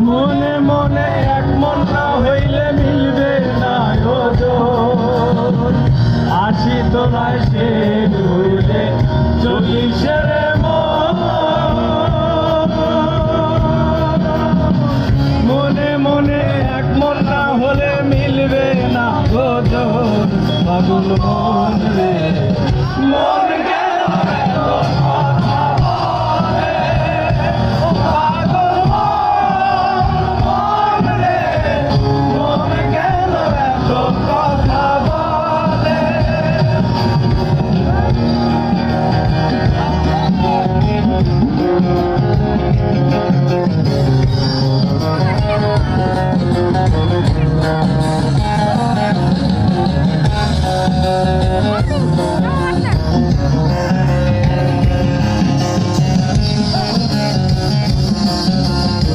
মনে মনে এক মন না হইলে মিলবে না ওজন। আশি তোলায় সে হইলে চল্লিশের মনে মনে এক মন না হলে মিলবে না ওজন। পাগল মন রে মন গেল এত কথা বলে, পাগল মন রে মন গেল এত কথা বলে।